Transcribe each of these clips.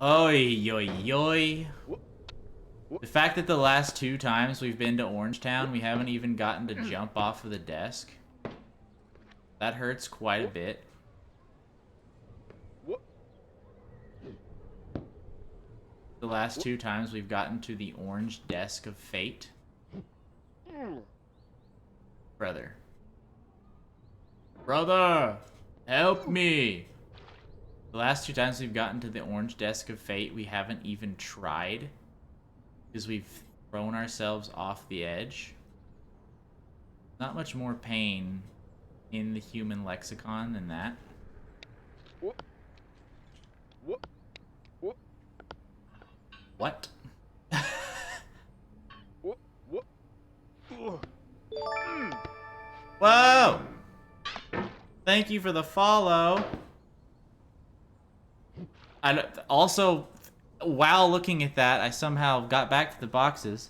Oi, oi, oi. The fact that the last 2 times we've been to Orangetown, we haven't even gotten to jump off of the desk. That hurts quite a bit. The last 2 times we've gotten to the orange desk of fate. Brother. Brother! Help me! The last 2 times we've gotten to the orange desk of fate, we haven't even tried. Because we've thrown ourselves off the edge. Not much more pain in the human lexicon than that. What? Whoa! Thank you for the follow. Also, while looking at that, I somehow got back to the boxes.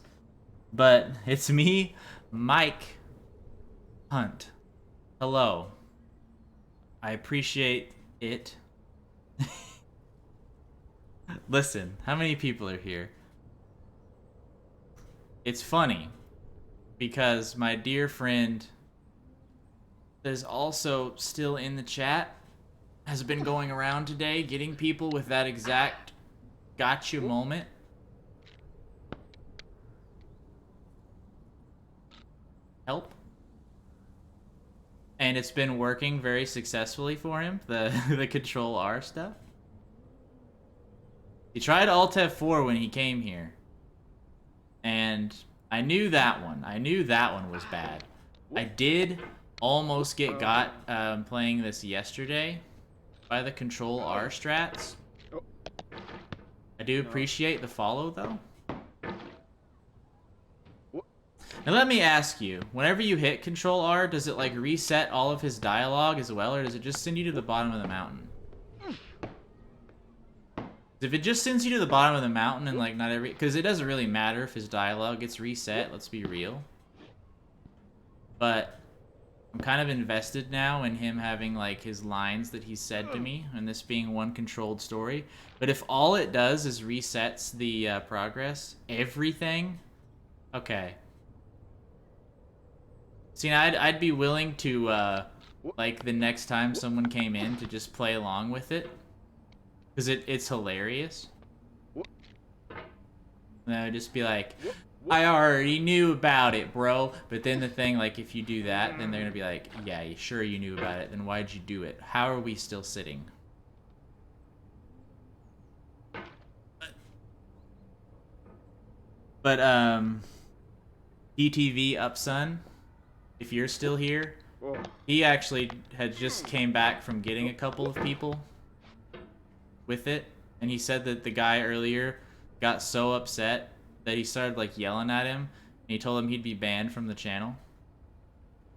But it's me, Mike Hunt. Hello. I appreciate it. Listen, how many people are here? It's funny because my dear friend that is also still in the chat has been going around today getting people with that exact gotcha moment. Help. And it's been working very successfully for him, the Control R stuff. He tried Alt F4 when he came here. And I knew that one. I knew that one was bad. I did almost get got playing this yesterday by the Control R strats. I do appreciate the follow, though. Now let me ask you, whenever you hit Control R, does it like reset all of his dialogue as well, or does it just send you to the bottom of the mountain? If it just sends you to the bottom of the mountain and like not every, because it doesn't really matter if his dialogue gets reset, let's be real. But I'm kind of invested now in him having like his lines that he said to me, and this being one controlled story. But if all it does is resets the progress, everything, okay. See, I'd be willing to, like, the next time someone came in to just play along with it. Because it's hilarious. And I would just be like, I already knew about it, bro. But then the thing, like, if you do that, then they're going to be like, yeah, sure you knew about it. Then why'd you do it? How are we still sitting? But, DTV Upsun, if you're still here, he actually had just came back from getting a couple of people with it, and he said that the guy earlier got so upset that he started like yelling at him, and he told him he'd be banned from the channel,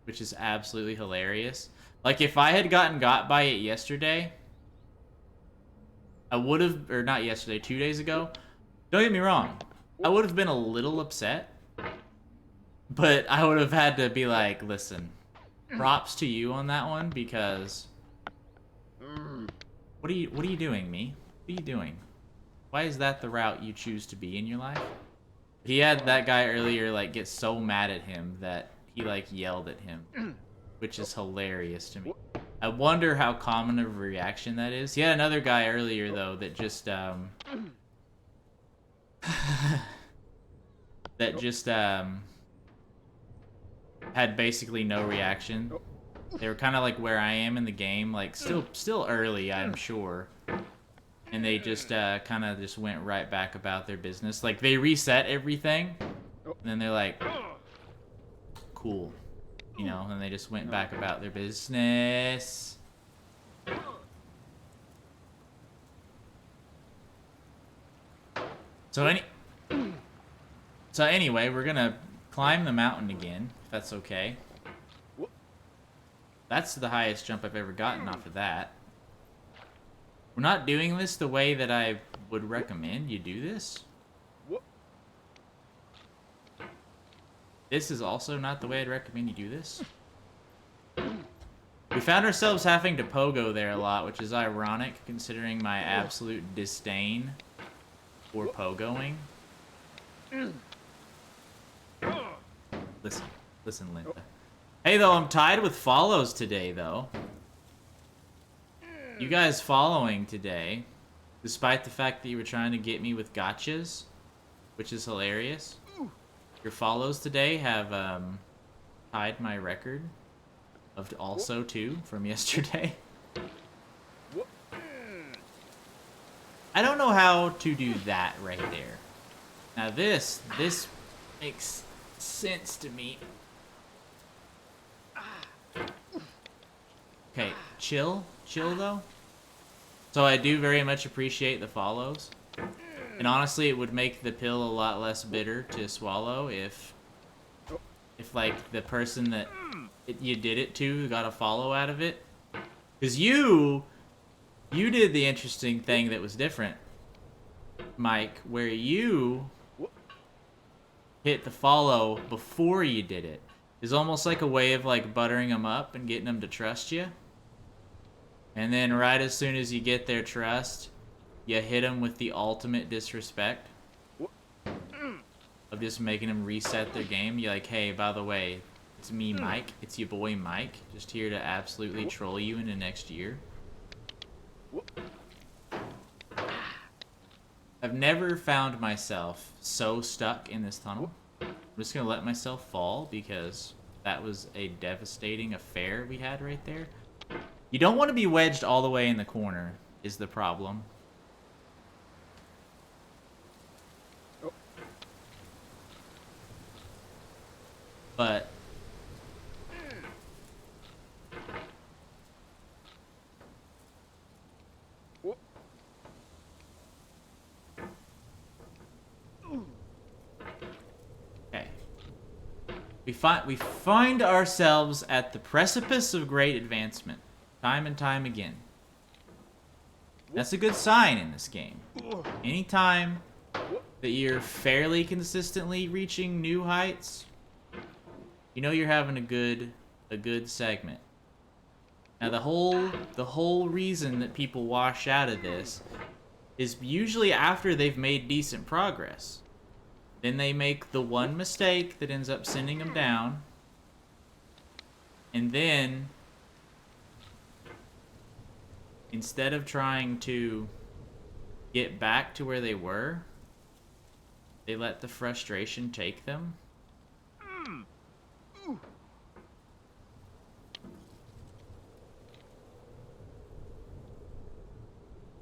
which is absolutely hilarious. Like, if I had gotten got by it yesterday, I would have, or not yesterday, 2 days ago, don't get me wrong, I would have been a little upset. But I would have had to be like, listen, props to you on that one, because what are you doing, me? What are you doing? Why is that the route you choose to be in your life? He had that guy earlier like get so mad at him that he like yelled at him, which is hilarious to me. I wonder how common of a reaction that is. He had another guy earlier though that just had basically no reaction. They were kind of like where I am in the game, like still early, I'm sure. And they just kind of just went right back about their business. Like, they reset everything, and then they're like, cool. You know, and they just went back about their business. So anyway, we're gonna climb the mountain again, if that's okay. That's the highest jump I've ever gotten off of that. We're not doing this the way that I would recommend you do this. This is also not the way I'd recommend you do this. We found ourselves having to pogo there a lot, which is ironic considering my absolute disdain for pogoing. Listen, Linda. Hey, though, I'm tied with follows today, though. You guys following today, despite the fact that you were trying to get me with gotchas, which is hilarious. Your follows today have tied my record of also 2 from yesterday. I don't know how to do that right there. Now this makes sense to me. Okay, chill though. So I do very much appreciate the follows. And honestly, it would make the pill a lot less bitter to swallow if like the person that you did it to got a follow out of it. Because you did the interesting thing that was different, Mike, where you hit the follow before you did it. It's almost like a way of like buttering them up and getting them to trust you. And then right as soon as you get their trust, you hit them with the ultimate disrespect of just making them reset their game. You're like, hey, by the way, it's me, Mike. It's your boy, Mike. Just here to absolutely troll you into next year. I've never found myself so stuck in this tunnel. I'm just going to let myself fall because that was a devastating affair we had right there. You don't want to be wedged all the way in the corner, is the problem. But okay. We find ourselves at the precipice of great advancement, time and time again. That's a good sign in this game. Anytime that you're fairly consistently reaching new heights, you know you're having a good segment. Now the whole reason that people wash out of this is usually after they've made decent progress. Then they make the one mistake that ends up sending them down. And then instead of trying to get back to where they were, they let the frustration take them.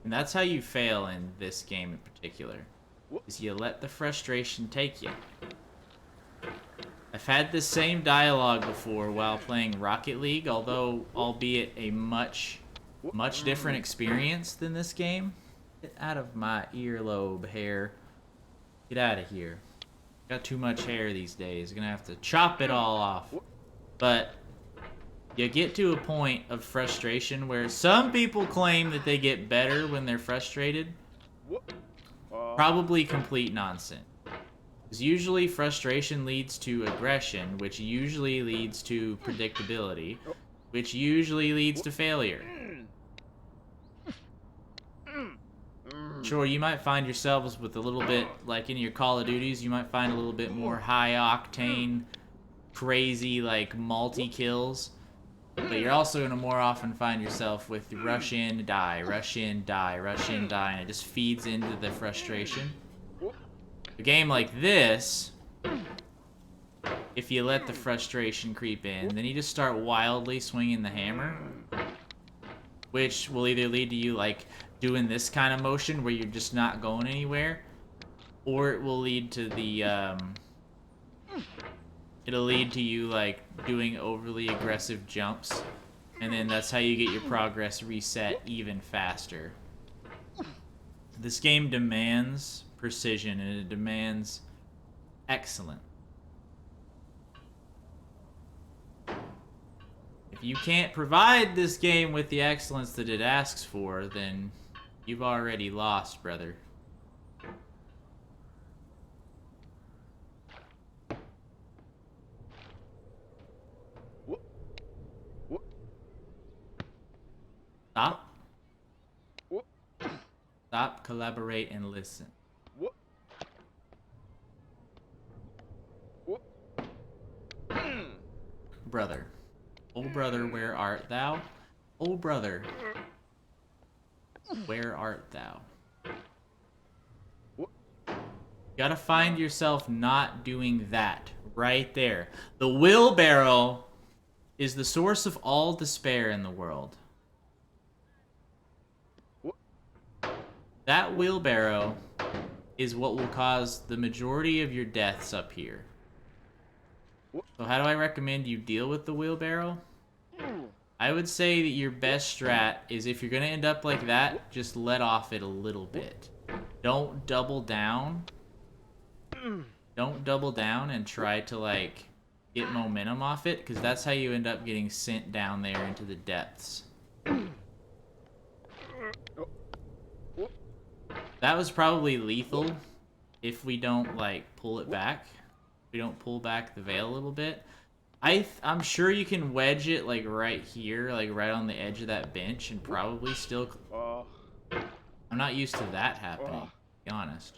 And that's how you fail in this game in particular, is you let the frustration take you. I've had this same dialogue before while playing Rocket League, although albeit a much different experience than this game. Get out of my earlobe hair. Get out of here. Got too much hair these days. Gonna have to chop it all off. But you get to a point of frustration where some people claim that they get better when they're frustrated. Probably complete nonsense. Because usually frustration leads to aggression, which usually leads to predictability, which usually leads to failure. Sure, you might find yourselves with a little bit, like in your Call of Duties, you might find a little bit more high-octane, crazy, like, multi-kills. But you're also going to more often find yourself with rush in, die, rush in, die, rush in, die, and it just feeds into the frustration. A game like this, if you let the frustration creep in, then you just start wildly swinging the hammer, which will either lead to you, like, doing this kind of motion where you're just not going anywhere, or it will lead to the, it'll lead to you, like, doing overly aggressive jumps, and then that's how you get your progress reset even faster. This game demands precision, and it demands excellence. If you can't provide this game with the excellence that it asks for, then you've already lost, brother. Stop. Stop, collaborate, and listen. Brother. Oh, brother, where art thou? Oh, brother, where art thou? You gotta find yourself not doing that right there. The wheelbarrow is the source of all despair in the world. That wheelbarrow is what will cause the majority of your deaths up here. So how do I recommend you deal with the wheelbarrow? I would say that your best strat is, if you're gonna end up like that, just let off it a little bit. Don't double down. Don't double down and try to, like, get momentum off it, because that's how you end up getting sent down there into the depths. That was probably lethal if we don't, like, pull it back. If we don't pull back the veil a little bit. I'm sure you can wedge it, like, right here, like, right on the edge of that bench, and probably still... I'm not used to that happening, to be honest.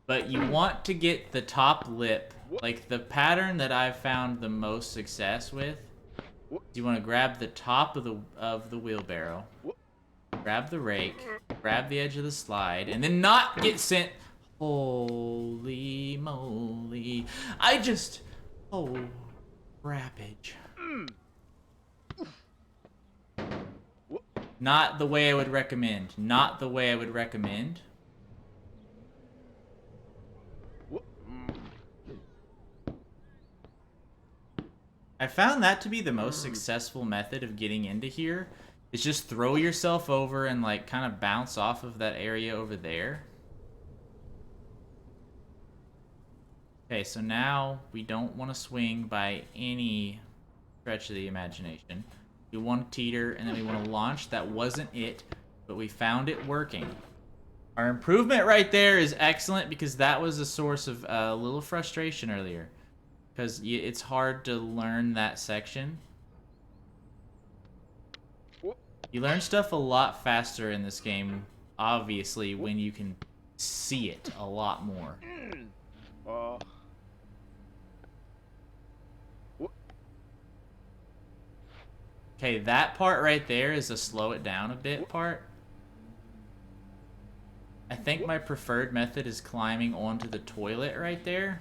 But you want to get the top lip, like, the pattern that I've found the most success with. You want to grab the top of the wheelbarrow, grab the rake, grab the edge of the slide, and then not get sent... Holy moly. Oh, rampage. Not the way I would recommend. Not the way I would recommend. I found that to be the most successful method of getting into here. Is just throw yourself over and, like, kind of bounce off of that area over there. Okay, so now we don't want to swing by any stretch of the imagination. We want to teeter, and then we want to launch. That wasn't it, but we found it working. Our improvement right there is excellent, because that was a source of a little frustration earlier. Because it's hard to learn that section. You learn stuff a lot faster in this game, obviously, when you can see it a lot more. Okay, that part right there is a slow it down a bit part. I think my preferred method is climbing onto the toilet right there.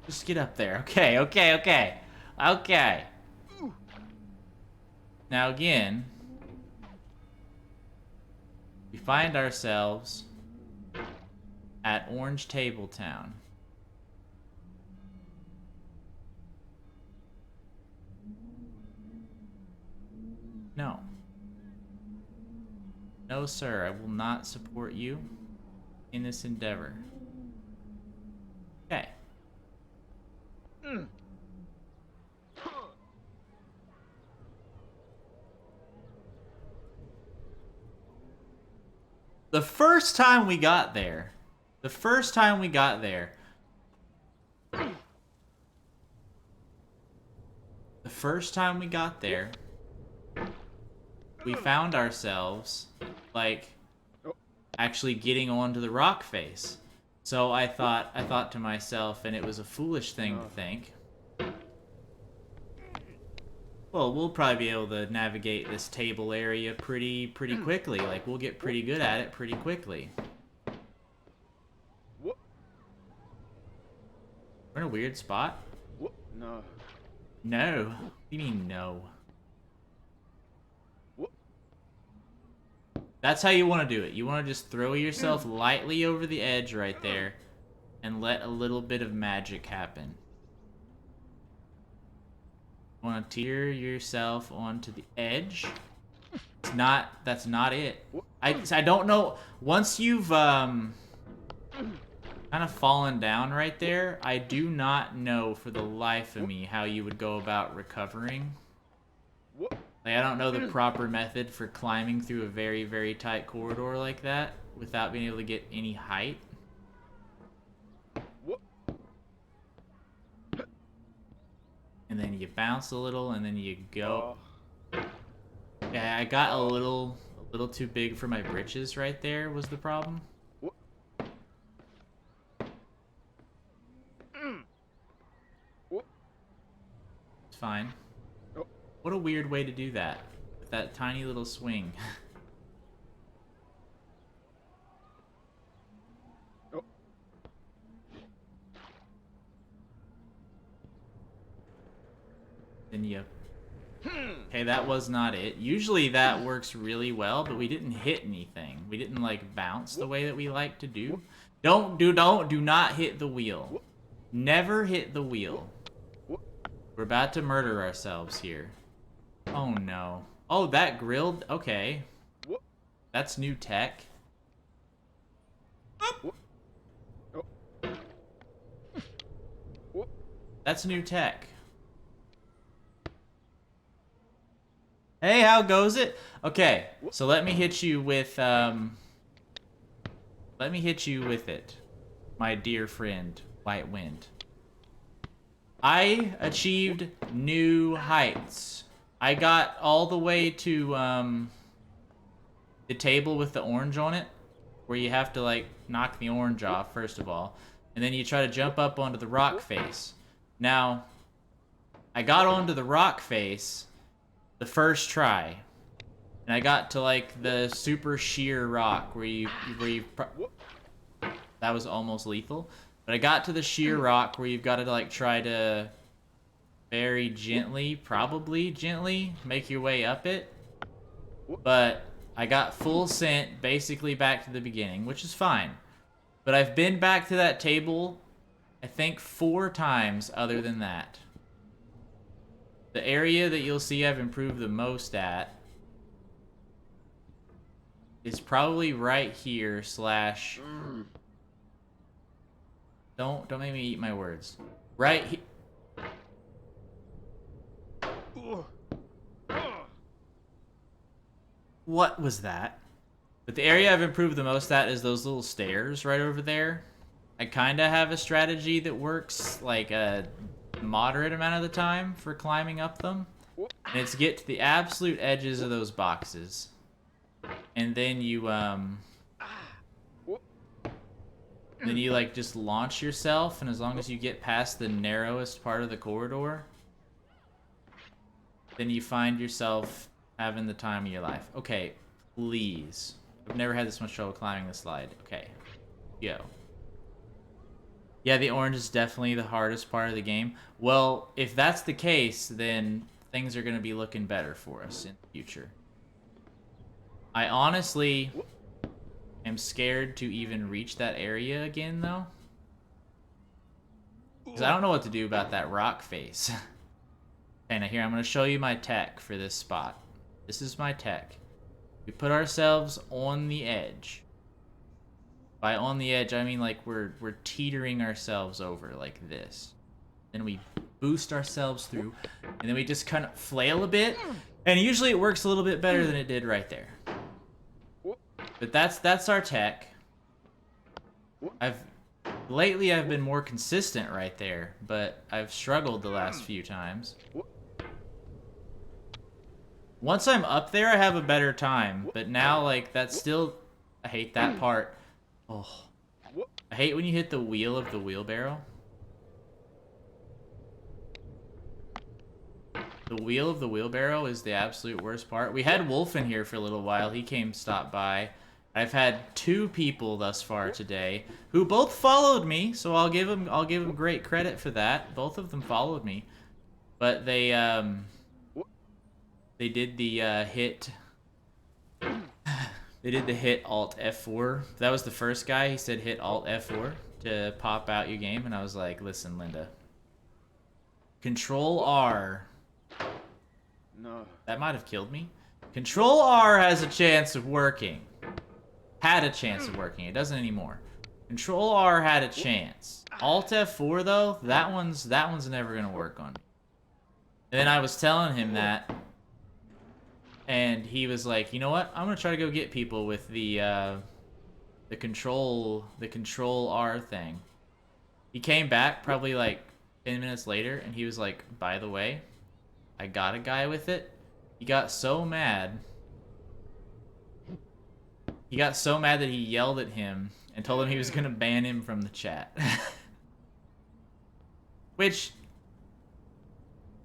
Just get up there. Okay, okay, okay. Okay. Now again, we find ourselves at Orange Table Town. No. No, sir, I will not support you in this endeavor. Okay. The first time we got there, we found ourselves, like, actually getting onto the rock face. So I thought to myself, and it was a foolish thing to think, well, we'll probably be able to navigate this table area pretty quickly. Like, we'll get pretty good at it pretty quickly. We're in a weird spot. No. No? What do you mean, no? That's how you want to do it. You want to just throw yourself lightly over the edge right there and let a little bit of magic happen. You want to tear yourself onto the edge. That's not it. I don't know. Once you've kind of fallen down right there, I do not know for the life of me how you would go about recovering. Like, I don't know the proper method for climbing through a very, very tight corridor like that without being able to get any height. you bounce a little, and then you go. Yeah, I got a little too big for my britches right there was the problem. It's fine. What a weird way to do that. With that tiny little swing. Then you... Okay, that was not it. Usually that works really well, but we didn't hit anything. We didn't, like, bounce the way that we like to do. Do not hit the wheel. Never hit the wheel. We're about to murder ourselves here. Oh, no. Oh, that grilled? Okay. That's new tech. That's new tech. Hey, how goes it? Okay, so let me hit you with, let me hit you with it, my dear friend, White Wind. I achieved new heights. I got all the way to, the table with the orange on it, where you have to, like, knock the orange off, first of all, and then you try to jump up onto the rock face. Now, I got onto the rock face the first try, and I got to like the super sheer rock where that was almost lethal, but I got to the sheer rock where you've got to like try to very gently, probably gently, make your way up it. But I got full sent basically back to the beginning, which is fine. But I've been back to that table, I think 4 times other than that. The area that you'll see I've improved the most at is probably right here slash... Don't make me eat my words. Right here. What was that? But the area I've improved the most at is those little stairs right over there. I kind of have a strategy that works like a moderate amount of the time for climbing up them. And it's get to the absolute edges of those boxes. And then you, then you like just launch yourself, and as long as you get past the narrowest part of the corridor, then you find yourself having the time of your life. Okay, please. I've never had this much trouble climbing the slide. Okay, go. Yeah, the orange is definitely the hardest part of the game. Well, if that's the case, then things are going to be looking better for us in the future. I honestly am scared to even reach that area again, though. Because I don't know what to do about that rock face. Okay, now here, I'm going to show you my tech for this spot. This is my tech. We put ourselves on the edge. By on the edge, I mean like we're teetering ourselves over like this. Then we boost ourselves through, and then we just kind of flail a bit, and usually it works a little bit better than it did right there. But that's our tech. Lately I've been more consistent right there, but I've struggled the last few times. Once I'm up there, I have a better time, but now like that's still, I hate that part. Oh, I hate when you hit the wheel of the wheelbarrow. The wheel of the wheelbarrow is the absolute worst part. We had Wolf in here for a little while. He stopped by. I've had 2 people thus far today who both followed me, so I'll give them great credit for that. Both of them followed me, but they did the hit. They did the hit Alt F4. That was the first guy. He said hit Alt F4 to pop out your game, and I was like, listen, Linda. Control R. No. That might have killed me. Control R has a chance of working. Had a chance of working. It doesn't anymore. Control R had a chance. Alt F4 though, that one's never gonna work on me. And then I was telling him that, and he was like, you know what? I'm gonna try to go get people with the control R thing. He came back probably like 10 minutes later, and he was like, by the way, I got a guy with it. He got so mad. He got so mad that he yelled at him and told him he was going to ban him from the chat. Which,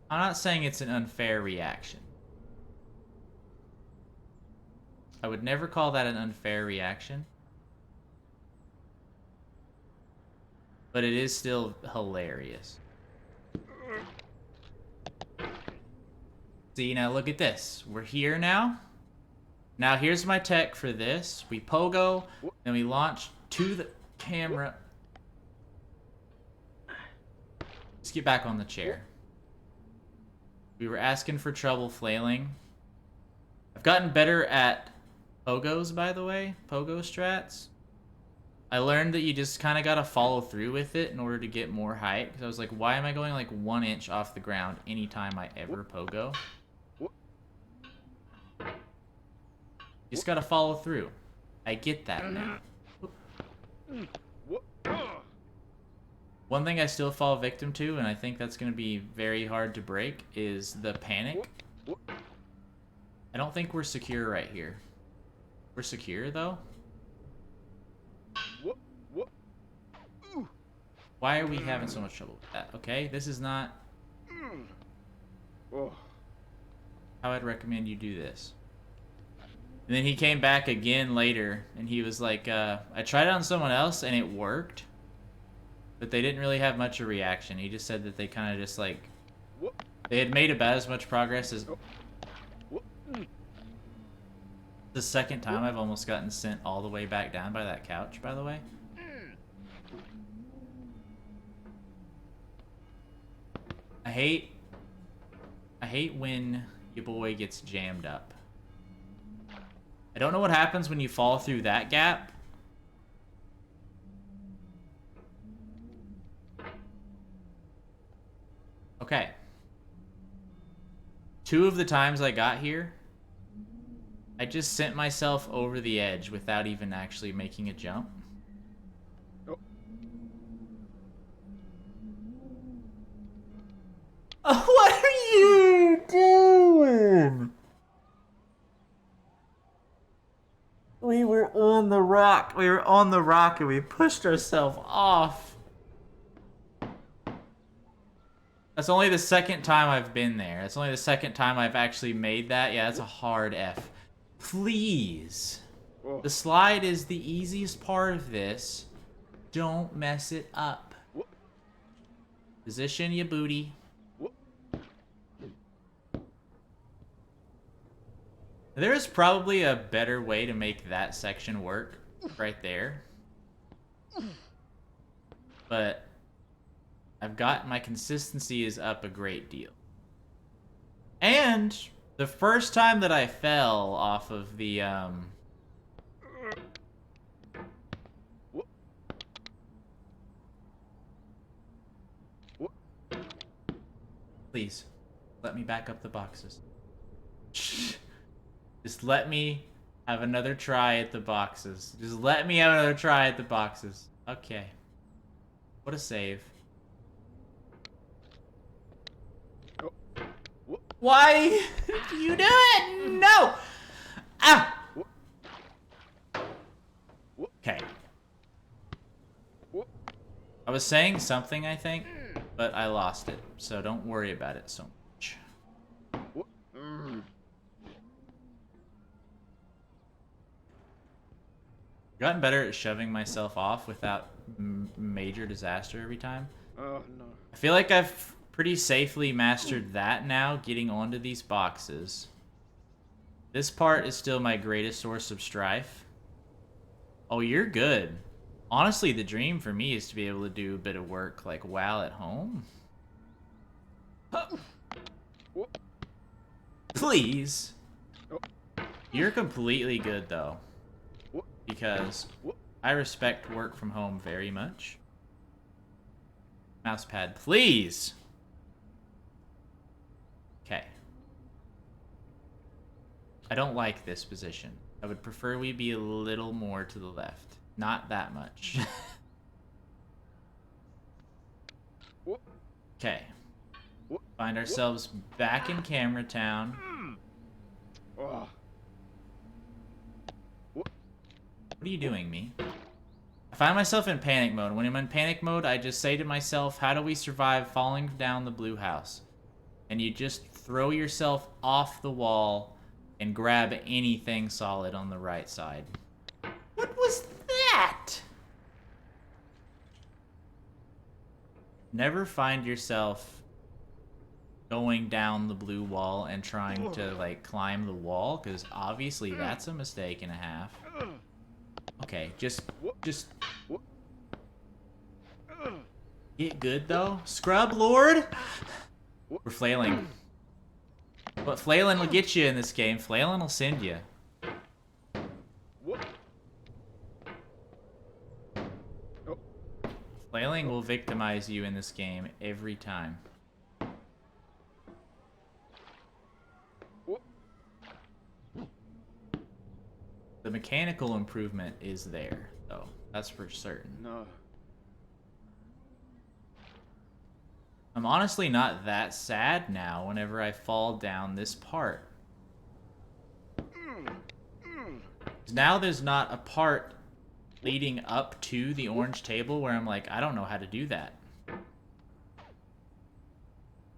I'm not saying it's an unfair reaction. I would never call that an unfair reaction. But it is still hilarious. See, now look at this. We're here now. Now here's my tech for this. We pogo, then we launch to the camera. Let's get back on the chair. We were asking for trouble flailing. I've gotten better at pogos, by the way. Pogo strats. I learned that you just kind of got to follow through with it in order to get more height. Because I was like, why am I going like 1 inch off the ground anytime I ever pogo? You just got to follow through. I get that now. One thing I still fall victim to, and I think that's going to be very hard to break, is the panic. I don't think we're secure right here. We're secure, though? Why are we having so much trouble with that? Okay, this is not how I'd recommend you do this. And then he came back again later, and he was like, I tried it on someone else, and it worked. But they didn't really have much of a reaction. He just said that they kind of just, like, they had made about as much progress as... The second time I've almost gotten sent all the way back down by that couch, by the way. I hate when your boy gets jammed up. I don't know what happens when you fall through that gap. Okay. 2 of the times I got here, I just sent myself over the edge without even actually making a jump. What are you doing? We were on the rock. We were on the rock and we pushed ourselves off. That's only the second time I've been there. That's only the second time I've actually made that. Yeah, that's a hard F. Please. The slide is the easiest part of this. Don't mess it up. Position your booty. There is probably a better way to make that section work right there. But I've got my consistency is up a great deal. And the first time that I fell off of the please let me back up the boxes. Just let me have another try at the boxes. Just let me have another try at the boxes. Okay. What a save. Why do you do it? No! Ah! Okay. I was saying something, I think, but I lost it. So don't worry about it so much. Gotten better at shoving myself off without major disaster every time. Oh, no. I feel like I've pretty safely mastered that now, getting onto these boxes. This part is still my greatest source of strife. Oh, you're good. Honestly, the dream for me is to be able to do a bit of work like while at home. Please. You're completely good, though. Because I respect work from home very much. Mousepad, please. Okay. I don't like this position. I would prefer we be a little more to the left. Not that much. Okay. Okay. Find ourselves back in Camera Town. What are you doing, me? I find myself in panic mode. When I'm in panic mode, I just say to myself, how do we survive falling down the blue house? And you just throw yourself off the wall and grab anything solid on the right side. What was that? Never find yourself going down the blue wall and trying to, like, climb the wall, because obviously that's a mistake and a half. Okay, just get good, though. Scrub Lord? We're flailing. But flailing will get you in this game. Flailing will send you. Flailing will victimize you in this game every time. The mechanical improvement is there, though. That's for certain. No. I'm honestly not that sad now whenever I fall down this part. 'Cause now there's not a part leading up to the orange table where I'm like, I don't know how to do that.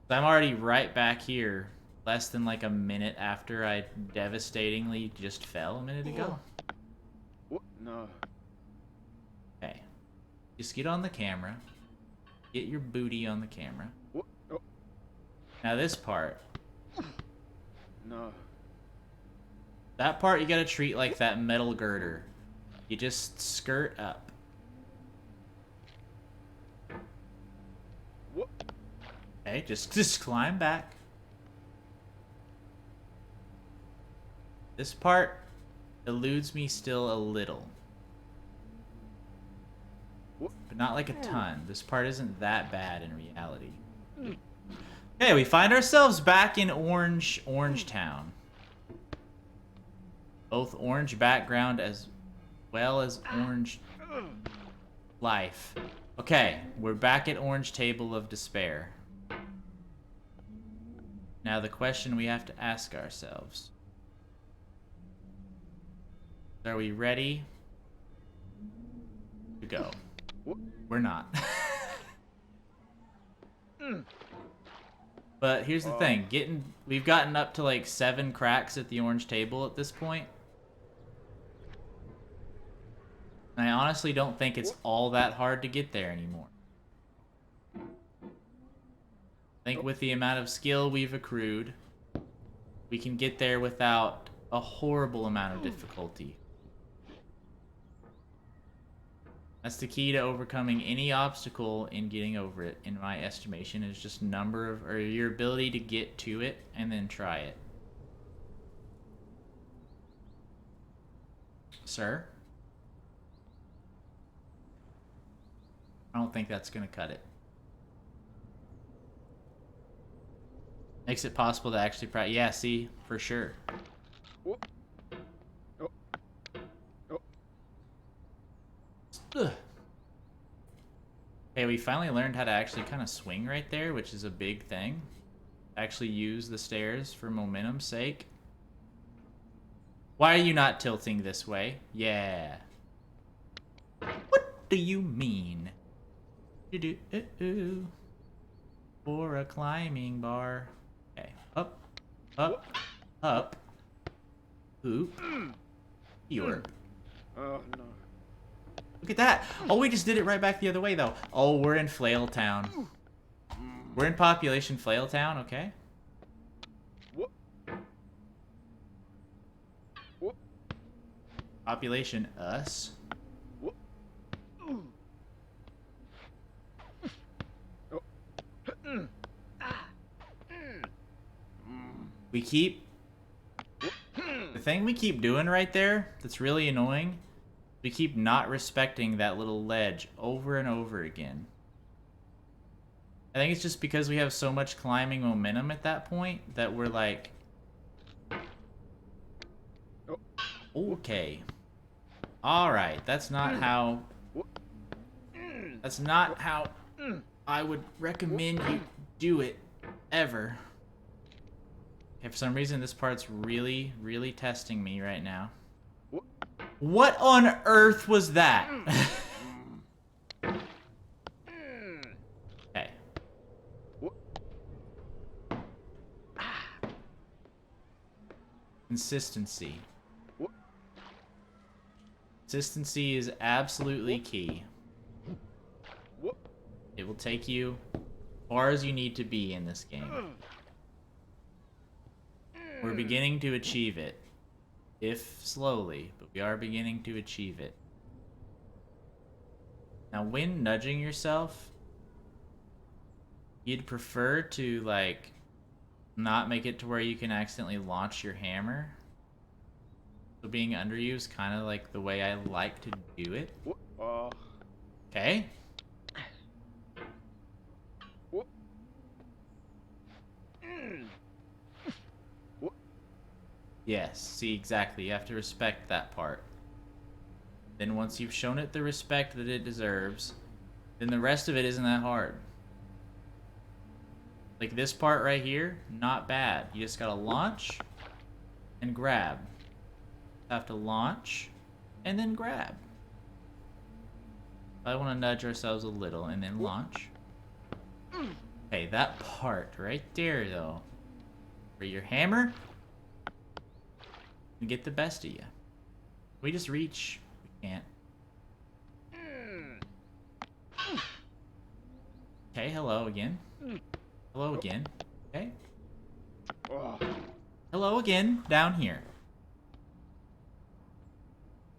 I'm already right back here, less than like a minute after I devastatingly just fell a minute ago. No. Okay. Just get on the camera. Get your booty on the camera. Now this part. No. That part you gotta treat like that metal girder. You just skirt up. Okay, just climb back. This part eludes me still a little. But not like a ton. This part isn't that bad in reality. Okay, we find ourselves back in Orange Town. Both orange background as well as orange life. Okay, we're back at Orange Table of Despair. Now the question we have to ask ourselves. Are we ready to go? We're not. But here's the thing, we've gotten up to like 7 cracks at the orange table at this point. And I honestly don't think it's all that hard to get there anymore. I think with the amount of skill we've accrued, we can get there without a horrible amount of difficulty. That's the key to overcoming any obstacle in getting over it, in my estimation, is just your ability to get to it and then try it. Sir? I don't think that's gonna cut it. Makes it possible to actually practice. Yeah, see, for sure. Ugh. Okay, we finally learned how to actually kind of swing right there, which is a big thing. Actually use the stairs for momentum's sake. Why are you not tilting this way? Yeah. What do you mean? For a climbing bar. Okay, up, up, up. Oop. Yorp. Oh, no. Look at that! Oh, we just did it right back the other way, though. Oh, we're in Flail Town. We're in Population Flail Town, okay? Population us. We keep... The thing we keep doing right there that's really annoying, we keep not respecting that little ledge over and over again. I think it's just because we have so much climbing momentum at that point that we're like... Okay. Alright, that's not how... That's not how I would recommend you do it ever. Okay, for some reason this part's really, really testing me right now. What on earth was that? Okay. Consistency. Consistency is absolutely key. It will take you as far as you need to be in this game. We're beginning to achieve it. If slowly, but we are beginning to achieve it. Now, when nudging yourself, you'd prefer to, like, not make it to where you can accidentally launch your hammer. So being under you is kind of like the way I like to do it. Okay? Yes, see, exactly. You have to respect that part. Then once you've shown it the respect that it deserves, then the rest of it isn't that hard. Like this part right here, not bad. You just gotta launch and grab. Have to launch and then grab. I want to nudge ourselves a little and then launch. Okay, that part right there though, where your hammer can get the best of you. We just reach. We can't. Okay, hello again. Hello again. Okay. Hello again, down here.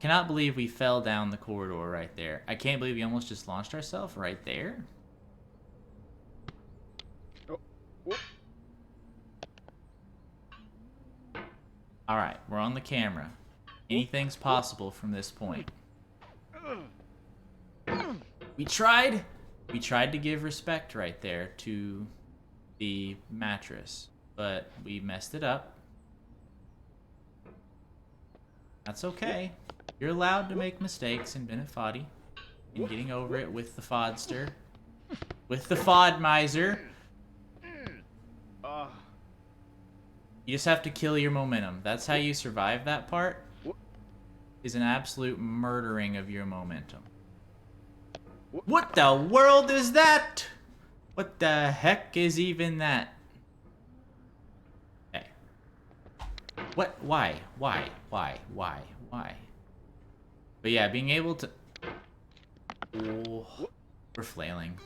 Cannot believe we fell down the corridor right there. I can't believe we almost just launched ourselves right there. Alright, we're on the camera. Anything's possible from this point. We tried to give respect right there to the mattress, but we messed it up. That's okay. You're allowed to make mistakes in Bennett Foddy. And getting over it with the Fodster. With the Fod Miser. You just have to kill your momentum. That's how you survive that part. Is an absolute murdering of your momentum. What the world is that? What the heck is even that? Okay. What? Why? But yeah, being able to... Oh, we're flailing.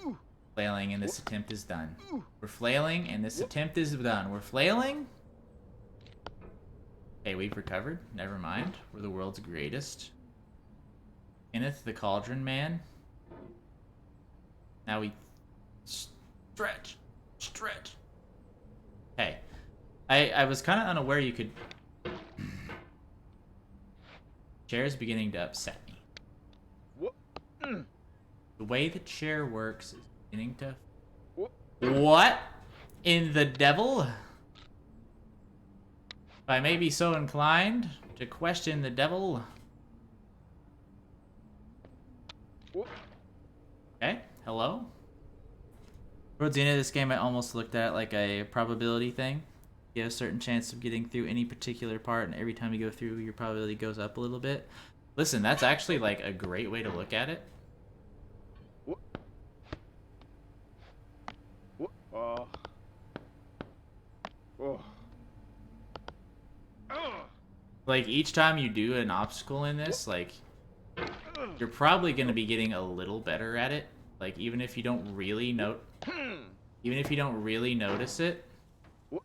Flailing and this attempt is done. We're flailing and this attempt is done. We're flailing. Okay, we've recovered. Never mind. We're the world's greatest. Kenneth the Cauldron Man. Now we stretch. Hey, I was kind of unaware you could... Chair's beginning to upset me. The way the chair works is beginning to... What in the devil? If I may be so inclined to question the devil. Okay, hello? Towards the end of this game, I almost looked at it like a probability thing. You have a certain chance of getting through any particular part, and every time you go through, your probability goes up a little bit. Listen, that's actually like a great way to look at it. Like, each time you do an obstacle in this, like, you're probably going to be getting a little better at it. Like, even if you don't really notice it. I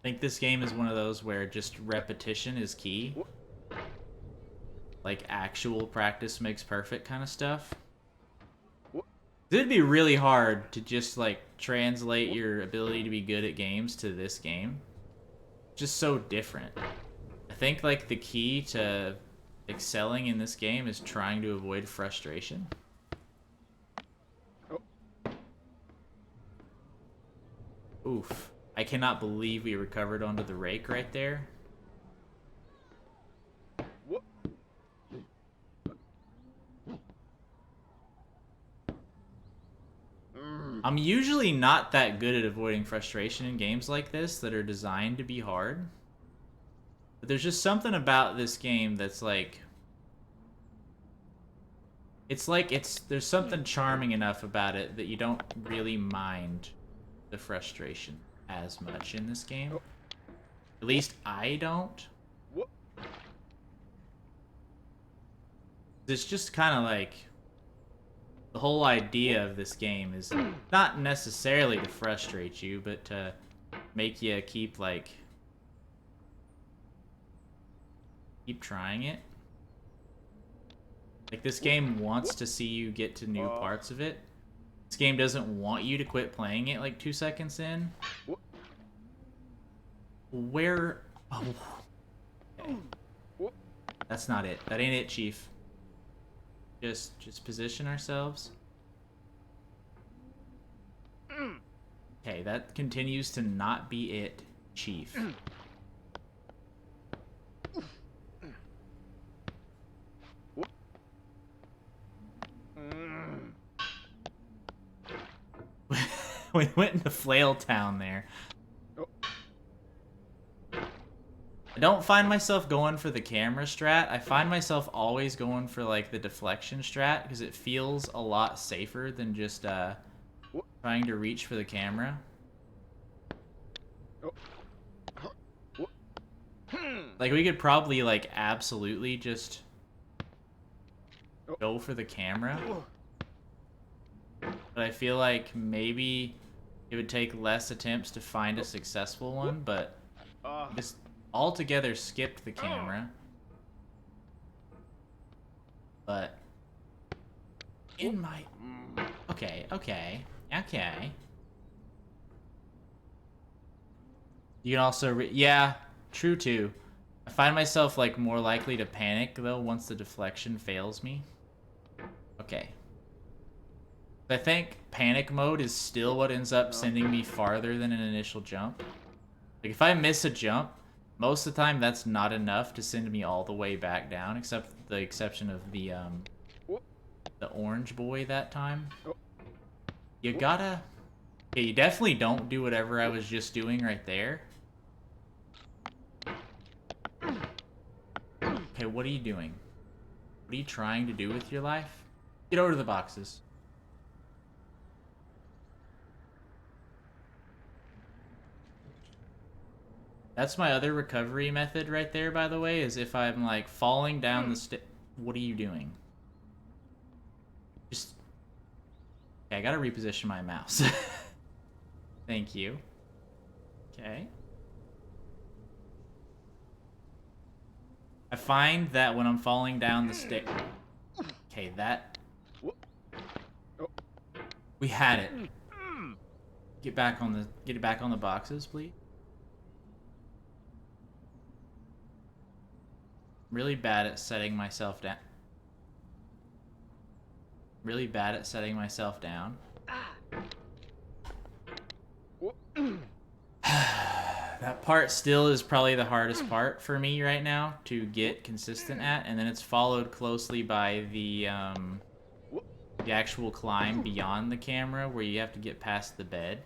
think this game is one of those where just repetition is key. Like, actual practice makes perfect kind of stuff. It'd be really hard to just, like, translate your ability to be good at games to this game. Just so different. I think, like, the key to excelling in this game is trying to avoid frustration. Oof. I cannot believe we recovered onto the rake right there. I'm usually not that good at avoiding frustration in games like this that are designed to be hard. But there's just something about this game that's like... there's something charming enough about it that you don't really mind the frustration as much in this game. At least I don't. It's just kind of like... The whole idea of this game is not necessarily to frustrate you, but to make you keep, like... Keep trying it. Like, this game wants to see you get to new parts of it. This game doesn't want you to quit playing it, like, 2 seconds in. Where... Oh. Okay. That's not it. That ain't it, Chief. Just position ourselves. Okay, that continues to not be it, Chief. We went into Flail Town there. I don't find myself going for the camera strat. I find myself always going for, like, the deflection strat, because it feels a lot safer than just trying to reach for the camera. Like, we could probably, like, absolutely just go for the camera. But I feel like maybe it would take less attempts to find a successful one, but just altogether skipped the camera. But in my... Okay. You can also... Yeah, true too. I find myself, like, more likely to panic, though, once the deflection fails me. Okay. I think panic mode is still what ends up sending me farther than an initial jump. Like, if I miss a jump, most of the time that's not enough to send me all the way back down, except the exception of the orange boy that time. You gotta... Yeah, you definitely don't do whatever I was just doing right there. Okay, what are you doing? What are you trying to do with your life? Get over to the boxes. That's my other recovery method right there, by the way, is if I'm, like, falling down the What are you doing? Just... Okay, I gotta reposition my mouse. Thank you. Okay. I find that when I'm falling down the stick... Okay, that... We had it. Get it back on the boxes, please. Really bad at setting myself down. That part still is probably the hardest part for me right now to get consistent at, and then it's followed closely by the actual climb beyond the camera where you have to get past the bed.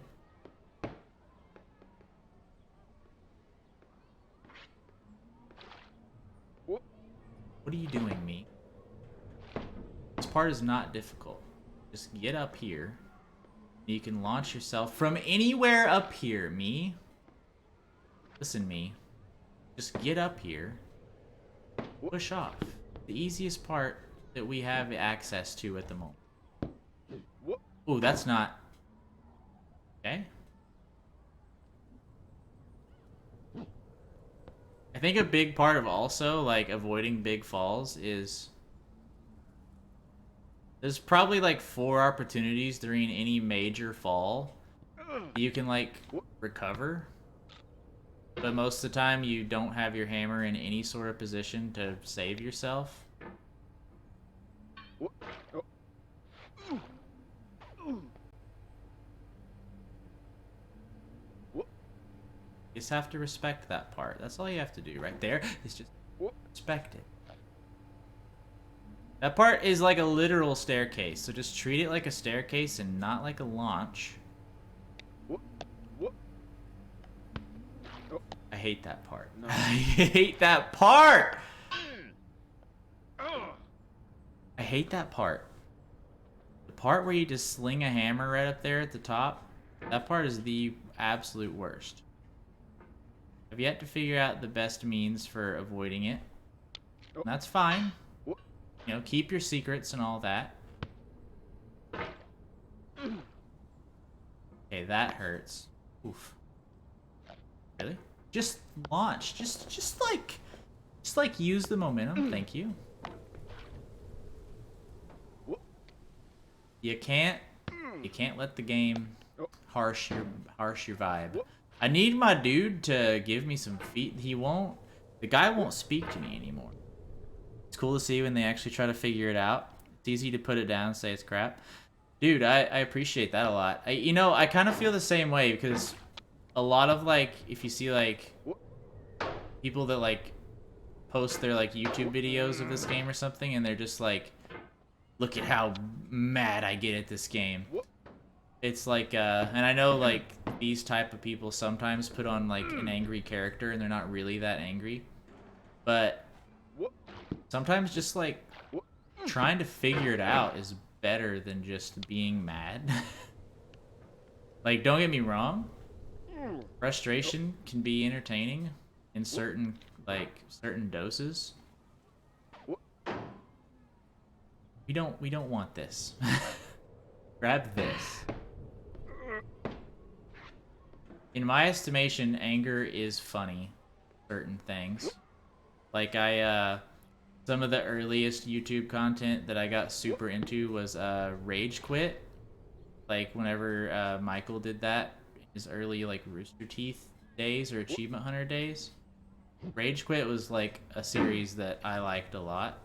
What are you doing, me? This part is not difficult. Just get up here. You can launch yourself from anywhere up here, me. Listen, me. Just get up here. Push off. The easiest part that we have access to at the moment. Oh, that's not... Okay. I think a big part of also, like, avoiding big falls is... There's probably, like, 4 opportunities during any major fall you can, like, recover. But most of the time, you don't have your hammer in any sort of position to save yourself. You just have to respect that part. That's all you have to do right there, is just respect it. That part is like a literal staircase, so just treat it like a staircase and not like a launch. What? What? Oh. I hate that part. No. I hate that part! I hate that part. The part where you just sling a hammer right up there at the top, that part is the absolute worst. I've yet to figure out the best means for avoiding it. And that's fine. You know, keep your secrets and all that. Okay, that hurts. Oof. Really? Just launch. Just like use the momentum. Thank you. You can't let the game harsh your vibe. I need my dude to give me some feet. The guy won't speak to me anymore. It's cool to see when they actually try to figure it out. It's easy to put it down and say it's crap. Dude, I appreciate that a lot. You know, I kind of feel the same way because a lot of, like, if you see, like, people that, like, post their, like, YouTube videos of this game or something and they're just like, look at how mad I get at this game. It's like, and I know, like, these type of people sometimes put on, like, an angry character and they're not really that angry. But sometimes just, like, trying to figure it out is better than just being mad. Like, don't get me wrong. Frustration can be entertaining in certain doses. We don't want this. Grab this. In my estimation, anger is funny. Certain things. Like some of the earliest YouTube content that I got super into was Rage Quit. Like whenever Michael did that, his early like Rooster Teeth days or Achievement Hunter days. Rage Quit was like a series that I liked a lot.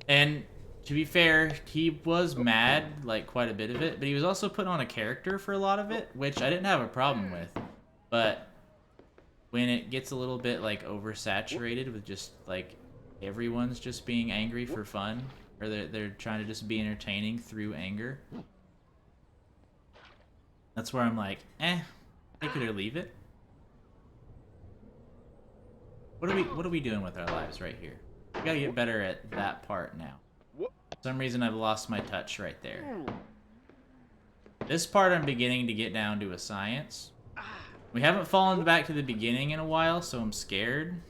And to be fair, he was mad like quite a bit of it, but he was also put on a character for a lot of it, which I didn't have a problem with. But when it gets a little bit like oversaturated with just like everyone's just being angry for fun, or they're trying to just be entertaining through anger, that's where I'm like, take it or leave it. What are we doing with our lives right here? We gotta get better at that part now. For some reason I've lost my touch right there. This part I'm beginning to get down to a science. We haven't fallen back to the beginning in a while, so I'm scared.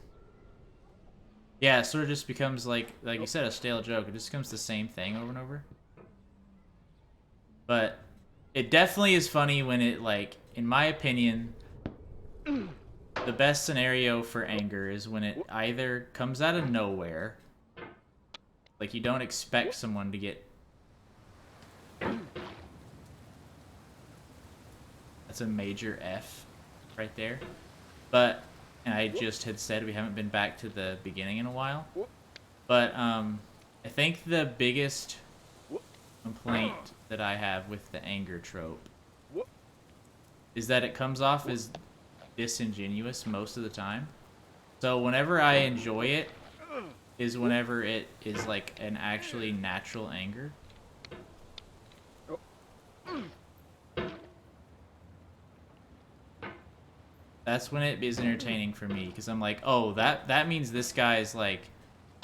Yeah, it sort of just becomes like you said, a stale joke. It just becomes the same thing over and over. But it definitely is funny when it, like, in my opinion, the best scenario for anger is when it either comes out of nowhere, like you don't expect someone to get... That's a major F right there. But, and I just had said we haven't been back to the beginning in a while. But I think the biggest complaint that I have with the anger trope is that it comes off as disingenuous most of the time. So whenever I enjoy it is whenever it is like an actually natural anger. That's when it is entertaining for me, because I'm like, oh, that means this guy is like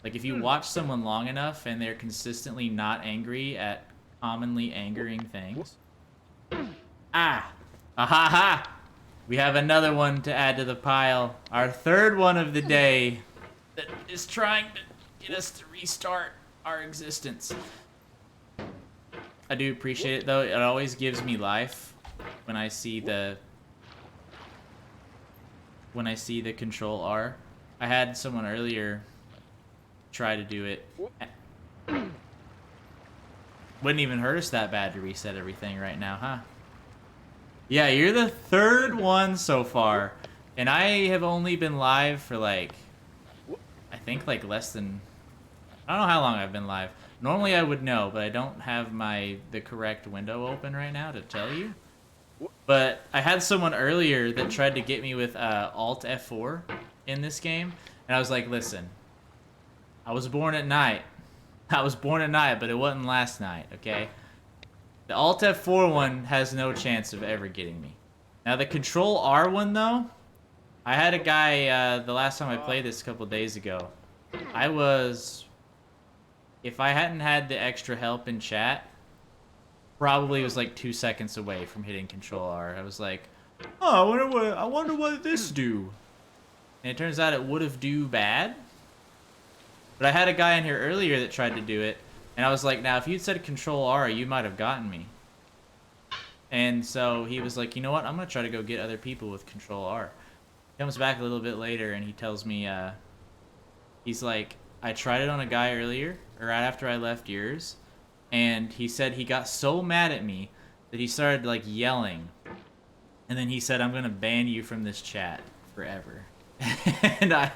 if you watch someone long enough and they're consistently not angry at commonly angering things. Ah! Ha! We have another one to add to the pile. Our third one of the day that is trying to get us to restart our existence. I do appreciate it, though. It always gives me life when I see the Control R. I had someone earlier try to do it. Wouldn't even hurt us that bad to reset everything right now, huh? Yeah, you're the third one so far. And I have only been live for like, I think like less than, I don't know how long I've been live. Normally I would know, but I don't have the correct window open right now to tell you. But I had someone earlier that tried to get me with Alt F4 in this game. And I was like, listen, I was born at night. I was born at night, but it wasn't last night, okay? The Alt F4 one has no chance of ever getting me. Now the Control R one though, I had a guy the last time I played this a couple days ago. I was, if I hadn't had the extra help in chat, probably was like 2 seconds away from hitting Control R. I was like, oh, I wonder what this do. And it turns out it would have do bad. But I had a guy in here earlier that tried to do it, and I was like, now if you'd said Control R, you might have gotten me. And so he was like, you know what, I'm gonna try to go get other people with Control R. He comes back a little bit later and he tells me, he's like, I tried it on a guy earlier, or right after I left yours, and he said he got so mad at me that he started like yelling. And then he said, I'm gonna ban you from this chat forever. And I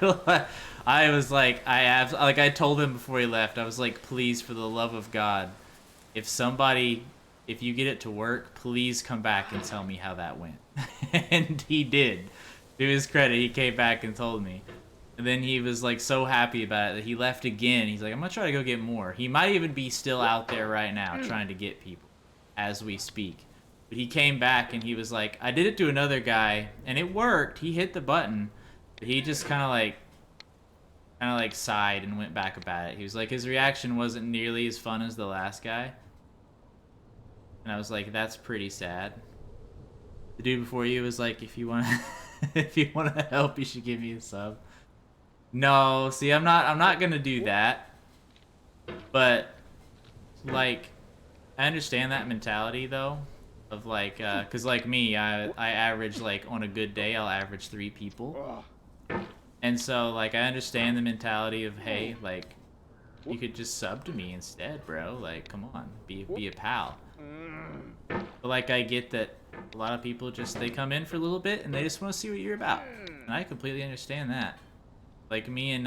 was like, I told him before he left, I was like, please, for the love of God, if you get it to work, please come back and tell me how that went. And he did. To his credit, he came back and told me. And then he was like so happy about it that he left again. He's like, I'm gonna try to go get more. He might even be still out there right now trying to get people as we speak. But he came back and he was like, I did it to another guy and it worked. He hit the button, but he just kind of like sighed and went back about it. He was like, his reaction wasn't nearly as fun as the last guy. And I was like, that's pretty sad. The dude before you was like, if you want to help, you should give me a sub. No, see, I'm not going to do that. But like I understand that mentality though of like cuz like me, I average like on a good day I'll average 3 people. And so like I understand the mentality of, hey, like you could just sub to me instead, bro. Like come on, be a pal. But like I get that a lot of people just they come in for a little bit and they just want to see what you're about. And I completely understand that. Like me and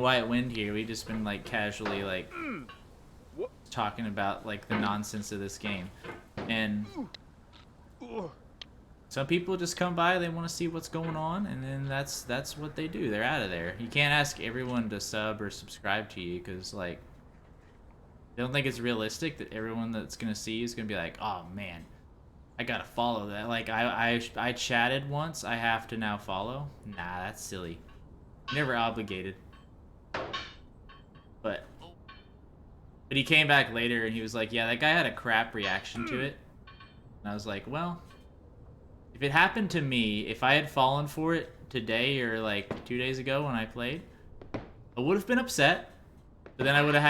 White Wind here, we just been like casually like talking about like the nonsense of this game. And some people just come by, they want to see what's going on, and then that's what they do. They're out of there. You can't ask everyone to sub or subscribe to you because like I don't think it's realistic that everyone that's gonna see you is gonna be like, oh man, I gotta follow that. Like I chatted once, I have to now follow. Nah, that's silly. Never obligated. But he came back later and he was like, yeah, that guy had a crap reaction to it. And I was like, well, if it happened to me, if I had fallen for it today or like 2 days ago when I played, I would have been upset. But then I would have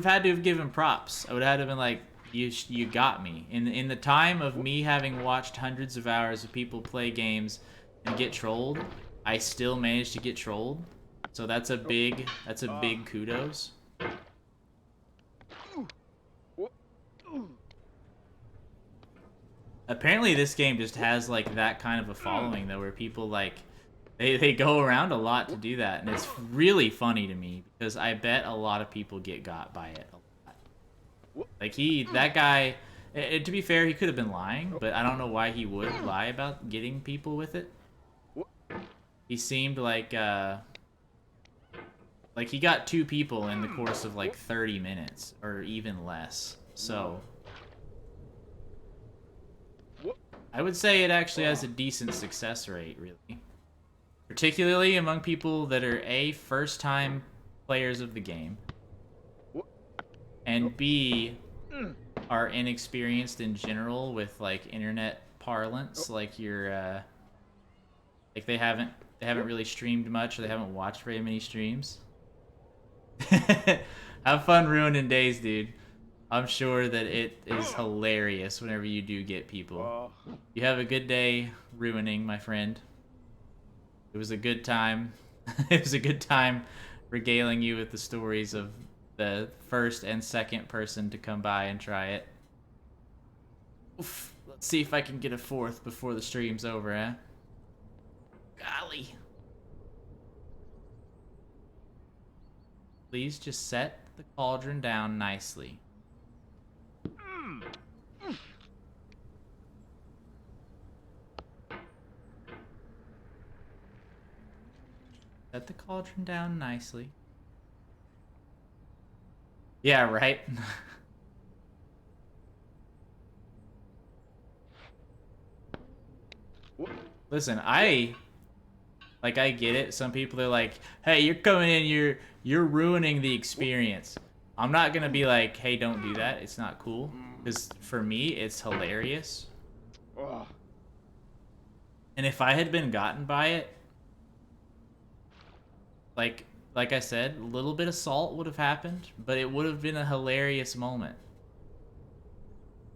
had to have given props. I would have had to have been like, you got me. In the time of me having watched hundreds of hours of people play games and get trolled, I still managed to get trolled. So that's a big kudos. Apparently this game just has like that kind of a following though, where people like they go around a lot to do that, and it's really funny to me because I bet a lot of people get got by it a lot. Like that guy, to be fair, he could have been lying, but I don't know why he would lie about getting people with it. He seemed like he got 2 people in the course of like 30 minutes or even less. So I would say it actually has a decent success rate, really. Particularly among people that are A, first-time players of the game, and B, are inexperienced in general with like internet parlance, like you're like they haven't really streamed much, or they haven't watched very many streams. Have fun ruining days, dude. I'm sure that it is hilarious whenever you do get people. You have a good day ruining, my friend. It was a good time. It was a good time regaling you with the stories of the first and second person to come by and try it. Oof. Let's see if I can get a 4th before the stream's over, eh? Golly. Please just set the cauldron down nicely. Set the cauldron down nicely. Yeah, right? Listen, I get it. Some people are like, "Hey, you're coming in, you're ruining the experience." I'm not gonna be like, "Hey, don't do that. It's not cool." Because for me, it's hilarious. Ugh. And if I had been gotten by it, like I said, a little bit of salt would have happened, but it would have been a hilarious moment.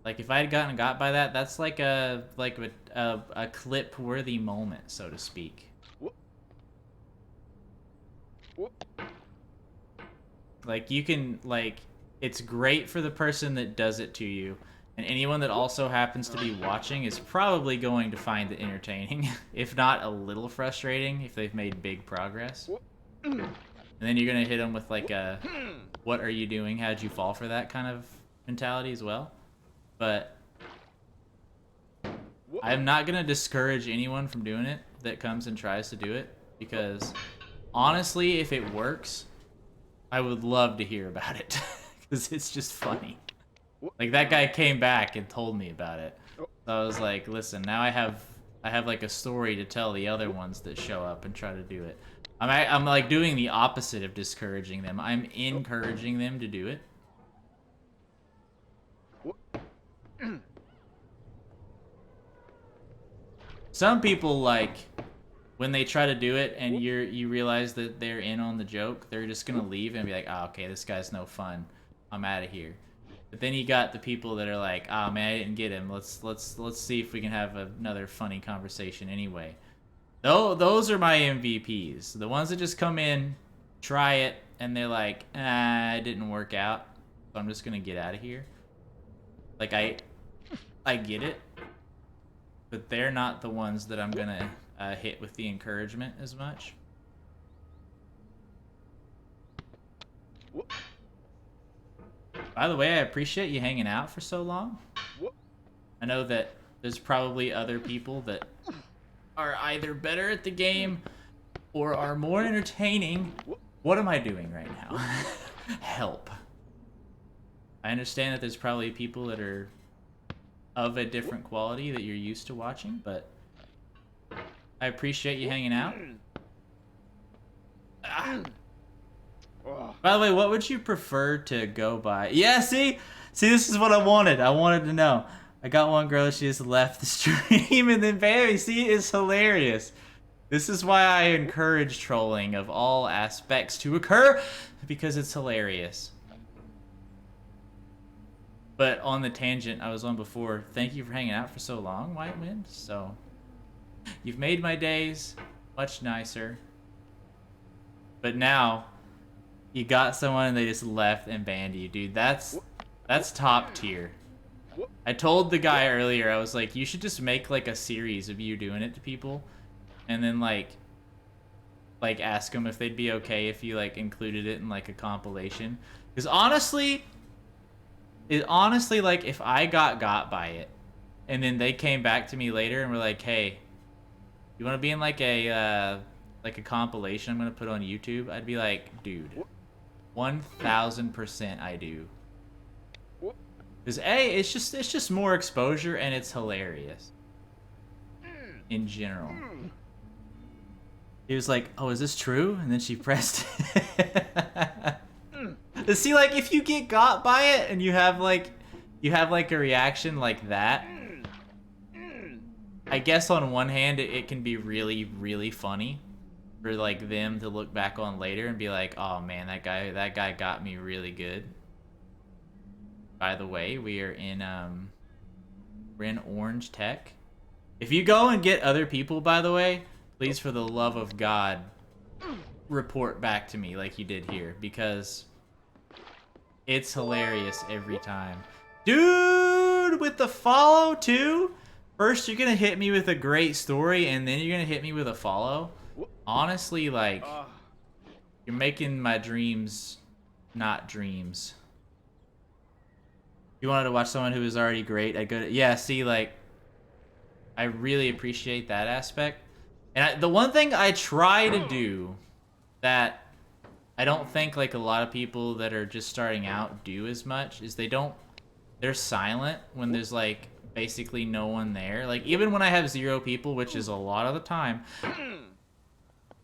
Like if I had got by that, that's like a clip-worthy moment, so to speak. Like you can it's great for the person that does it to you, and anyone that also happens to be watching is probably going to find it entertaining, if not a little frustrating if they've made big progress. And then you're gonna hit them with like a, "What are you doing? How'd you fall for that?" kind of mentality as well. But I'm not gonna discourage anyone from doing it that comes and tries to do it, because honestly, if it works, I would love to hear about it, because it's just funny. Like that guy came back and told me about it. So I was like, listen, now I have like a story to tell the other ones that show up and try to do it. I'm like doing the opposite of discouraging them. I'm encouraging them to do it. Some people, like, when they try to do it and you realize that they're in on the joke, they're just gonna leave and be like, "Oh, okay, this guy's no fun. I'm out of here." But then you got the people that are like, "Oh man, I didn't get him. Let's see if we can have another funny conversation anyway." Those are my MVPs. The ones that just come in, try it, and they're like, "Ah, it didn't work out, so I'm just gonna get out of here." Like I get it, but they're not the ones that I'm gonna hit with the encouragement as much. By the way, I appreciate you hanging out for so long. I know that there's probably other people that are either better at the game or are more entertaining. What am I doing right now? Help. I understand that there's probably people that are of a different quality that you're used to watching, but I appreciate you hanging out. Ah. By the way, what would you prefer to go by? Yeah, see, this is what I wanted. I wanted to know. I got one girl, she just left the stream, and then bam, see, it's hilarious. This is why I encourage trolling of all aspects to occur, because it's hilarious. But on the tangent I was on before, thank you for hanging out for so long, White Wind. So, you've made my days much nicer. But now, you got someone and they just left and banned you, dude. That's top tier. I told the guy earlier, I was like, you should just make like a series of you doing it to people, and then like ask them if they'd be okay if you like included it in like a compilation. Because honestly, like if I got by it, and then they came back to me later and were like, hey, you want to be in like a compilation I'm gonna put on YouTube? I'd be like, dude, 1000% I do. Because A, it's just more exposure and it's hilarious. In general. He was like, oh, is this true? And then she pressed it. See, like, if you get got by it and you have like a reaction like that, I guess on one hand it can be really, really funny for like them to look back on later and be like, oh man, that guy got me really good. By the way, we're in Orange Tech. If you go and get other people, by the way, please, for the love of God, report back to me like you did here, because it's hilarious every time. Dude, with the follow too? First you're gonna hit me with a great story, and then you're gonna hit me with a follow? Honestly, like, you're making my dreams not dreams. You wanted to watch someone who was already great at good... Yeah, see, like, I really appreciate that aspect. And the one thing I try to do that I don't think like a lot of people that are just starting out do as much is they're silent when there's like basically no one there. Like even when I have 0 people, which is a lot of the time,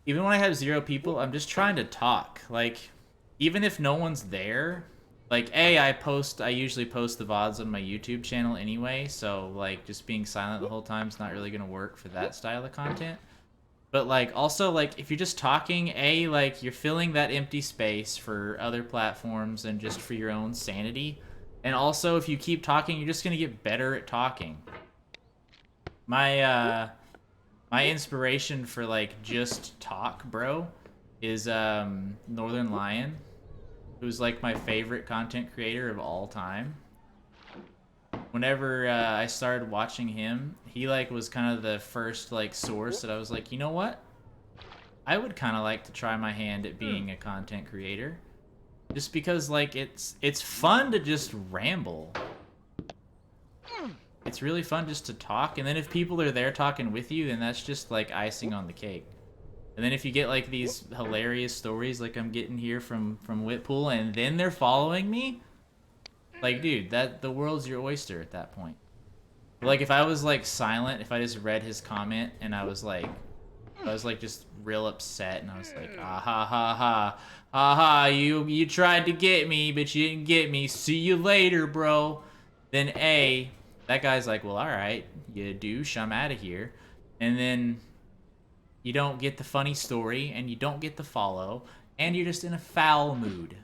even when I have 0 people, I'm just trying to talk. Like even if no one's there, like I usually post the VODs on my YouTube channel anyway, so like just being silent the whole time is not really gonna work for that style of content. But like also like if you're just talking, like you're filling that empty space for other platforms and just for your own sanity. And also if you keep talking, you're just gonna get better at talking. My inspiration for like just talk, bro, is Northern Lion, who's like my favorite content creator of all time. Whenever I started watching him, he like was kind of the first like source that I was like, you know what? I would kind of like to try my hand at being a content creator, just because like it's fun to just ramble. It's really fun just to talk, and then if people are there talking with you, then that's just like icing on the cake. And then if you get like these hilarious stories like I'm getting here from Whitpool, and then they're following me, like dude, that the world's your oyster at that point. Like if I was like silent, if I just read his comment and I was like just real upset and I was like, ah ha ha ha, ha ha, you tried to get me, but you didn't get me. See you later, bro. Then that guy's like, well, all right, you douche, I'm out of here. And then you don't get the funny story and you don't get the follow and you're just in a foul mood.